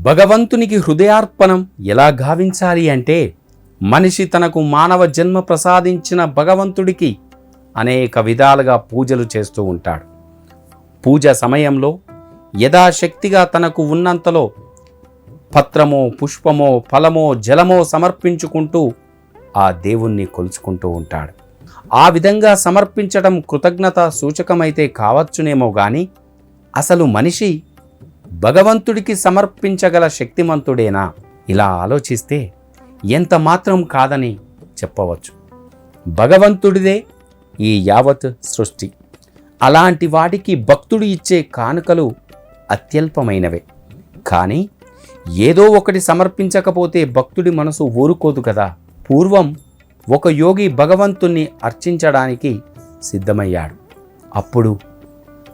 భగవంతునికి హృదయార్పణం ఎలా గావించాలి అంటే, మనిషి తనకు మానవ జన్మ ప్రసాదించిన భగవంతుడికి అనేక విధాలుగా పూజలు చేస్తూ ఉంటాడు. పూజ సమయంలో యథాశక్తిగా తనకు ఉన్నంతలో పత్రమో, పుష్పమో, ఫలమో, జలమో సమర్పించుకుంటూ ఆ దేవుణ్ణి కొలుచుకుంటూ ఉంటాడు. ఆ విధంగా సమర్పించడం కృతజ్ఞత సూచకమైతే కావచ్చునేమో గాని, అసలు మనిషి భగవంతుడికి సమర్పించగల శక్తిమంతుడేనా? ఇలా ఆలోచిస్తే ఎంత మాత్రం కాదని చెప్పవచ్చు. భగవంతుడిదే ఈ యావత్ సృష్టి. అలాంటి వాటికి భక్తుడు ఇచ్చే కానుకలు అత్యల్పమైనవే. కానీ ఏదో ఒకటి సమర్పించకపోతే భక్తుడి మనసు ఊరుకోదు కదా. పూర్వం ఒక యోగి భగవంతుణ్ణి అర్చించడానికి సిద్ధమయ్యాడు. అప్పుడు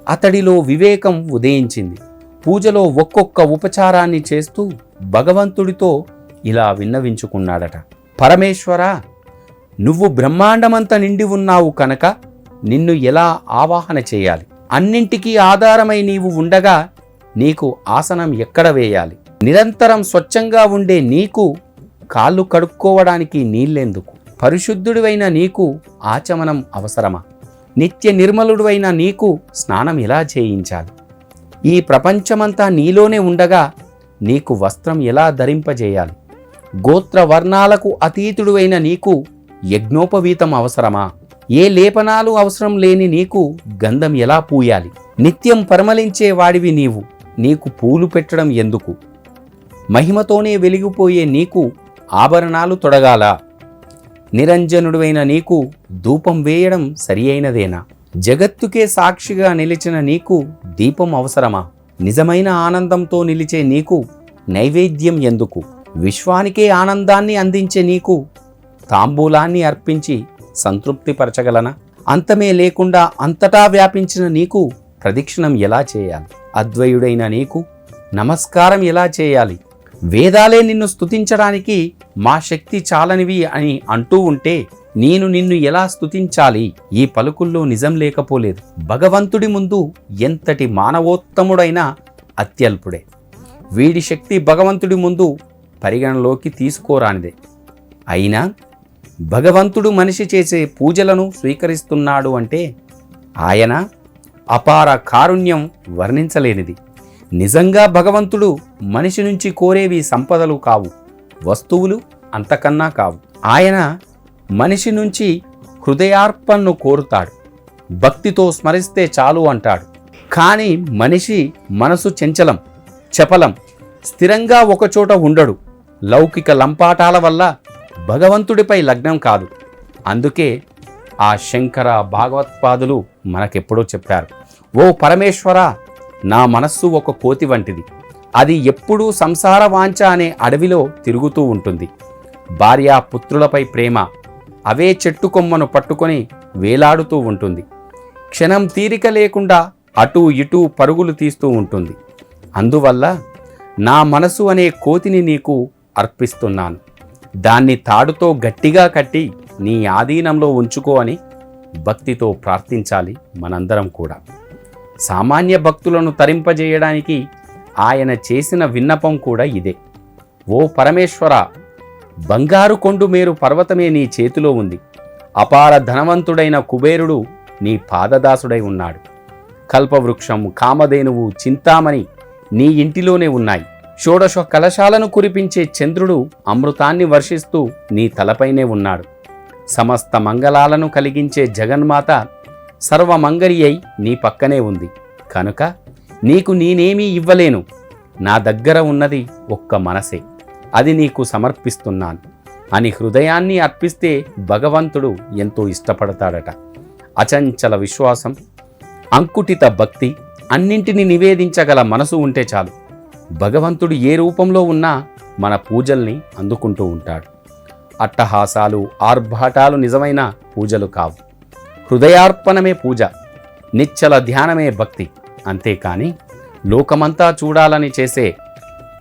అతడిలో వివేకం ఉదయించింది. పూజలో ఒక్కొక్క ఉపచారాన్ని చేస్తూ భగవంతుడితో ఇలా విన్నవించుకున్నాడట. పరమేశ్వరా, నువ్వు బ్రహ్మాండమంత నిండి ఉన్నావు కనుక నిన్ను ఎలా ఆవాహన చేయాలి? అన్నింటికీ ఆధారమై నీవు ఉండగా నీకు ఆసనం ఎక్కడ వేయాలి? నిరంతరం స్వచ్ఛంగా ఉండే నీకు కాళ్ళు కడుక్కోవడానికి నీళ్ళెందుకు? పరిశుద్ధుడివైన నీకు ఆచమనం అవసరమా? నిత్య నిర్మలుడివైన నీకు స్నానం ఎలా చేయించాలి? ఈ ప్రపంచమంతా నీలోనే ఉండగా నీకు వస్త్రం ఎలా ధరింపజేయాలి? గోత్ర వర్ణాలకు అతీతుడివైన నీకు యజ్ఞోపవీతం అవసరమా? ఏ లేపనాలు అవసరం లేని నీకు గంధం ఎలా పూయాలి? నిత్యం పరిమళించే వాడివి నీకు పూలు పెట్టడం ఎందుకు? మహిమతోనే వెలిగిపోయే నీకు ఆభరణాలు తొడగాల? నిరంజనుడివైన నీకు ధూపం వేయడం సరి అయినదేనా? జగత్తుకే సాక్షిగా నిలిచిన నీకు దీపం అవసరమా? నిజమైన ఆనందంతో నిలిచే నీకు నైవేద్యం ఎందుకు? విశ్వానికే ఆనందాన్ని అందించే నీకు తాంబూలాన్ని అర్పించి సంతృప్తిపరచగలనా? అంతమే లేకుండా అంతటా వ్యాపించిన నీకు ప్రదక్షిణం ఎలా చేయాలి? అద్వయుడైన నీకు నమస్కారం ఎలా చేయాలి? వేదాలే నిన్ను స్తుతించడానికి మా శక్తి చాలనివి అని అంటూ ఉంటే నిన్ను ఎలా స్తుతించాలి? ఈ పలుకుల్లో నిజం లేకపోలేదు. భగవంతుడి ముందు ఎంతటి మానవోత్తముడైనా అత్యల్పుడే. వీడి శక్తి భగవంతుడి ముందు పరిగణలోకి తీసుకోరానిదే. అయినా భగవంతుడు మనిషి చేసే పూజలను స్వీకరిస్తున్నాడు అంటే ఆయన అపార కారుణ్యం వర్ణించలేనిది. నిజంగా భగవంతుడు మనిషి నుంచి కోరేవి సంపదలు కావు, వస్తువులు అంతకన్నా కావు. ఆయన మనిషి నుంచి హృదయార్పణను కోరుతాడు. భక్తితో స్మరిస్తే చాలు అంటాడు. కానీ మనిషి మనసు చంచలం, చపలం, స్థిరంగా ఒకచోట ఉండడు. లౌకిక లంపాటాల వల్ల భగవంతుడిపై లగ్నం కాదు. అందుకే ఆ శంకర భాగవత్పాదులు మనకెప్పుడో చెప్పారు, ఓ పరమేశ్వరా, నా మనస్సు ఒక కోతి వంటిది. అది ఎప్పుడూ సంసార వాంఛ అనే అడవిలో తిరుగుతూ ఉంటుంది. భార్యా పుత్రులపై ప్రేమ అవే చెట్టు కొమ్మను పట్టుకొని వేలాడుతూ ఉంటుంది. క్షణం తీరిక లేకుండా అటూ ఇటూ పరుగులు తీస్తూ ఉంటుంది. అందువల్ల నా మనసు అనే కోతిని నీకు అర్పిస్తున్నాను. దాన్ని తాడుతో గట్టిగా కట్టి నీ ఆధీనంలో ఉంచుకో అని భక్తితో ప్రార్థించాలి మనందరం కూడా. సామాన్య భక్తులను తరింపజేయడానికి ఆయన చేసిన విన్నపం కూడా ఇదే. ఓ పరమేశ్వరా, బంగారు కొండు మేరు పర్వతమే నీ చేతిలో ఉంది. అపార ధనవంతుడైన కుబేరుడు నీ పాదదాసుడై ఉన్నాడు. కల్పవృక్షం, కామధేనువు, చింతామణి నీ ఇంటిలోనే ఉన్నాయి. షోడశ కలశాలను కురిపించే చంద్రుడు అమృతాన్ని వర్షిస్తూ నీ తలపైనే ఉన్నాడు. సమస్త మంగళాలను కలిగించే జగన్మాత సర్వమంగళి అయి నీ పక్కనే ఉంది. కనుక నీకు నేనేమీ ఇవ్వలేను. నా దగ్గర ఉన్నది ఒక్క మనసే, అది నీకు సమర్పిస్తున్నాను అని హృదయాన్ని అర్పిస్తే భగవంతుడు ఎంతో ఇష్టపడతాడట. అచంచల విశ్వాసం, అంకుటిత భక్తి, అన్నింటినీ నివేదించగల మనసు ఉంటే చాలు. భగవంతుడు ఏ రూపంలో ఉన్నా మన పూజల్ని అందుకుంటూ ఉంటాడు. అట్టహాసాలు, ఆర్భాటాలు నిజమైన పూజలు కావు. హృదయార్పణమే పూజ, నిశ్చల ధ్యానమే భక్తి. అంతేకాని లోకమంతా చూడాలని చేసే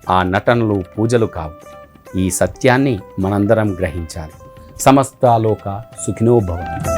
ఆ నటనలు పూజలు కావు. ఈ సత్యాన్ని మనందరం గ్రహించాలి. సమస్తాలోక సుఖినో భవంతు.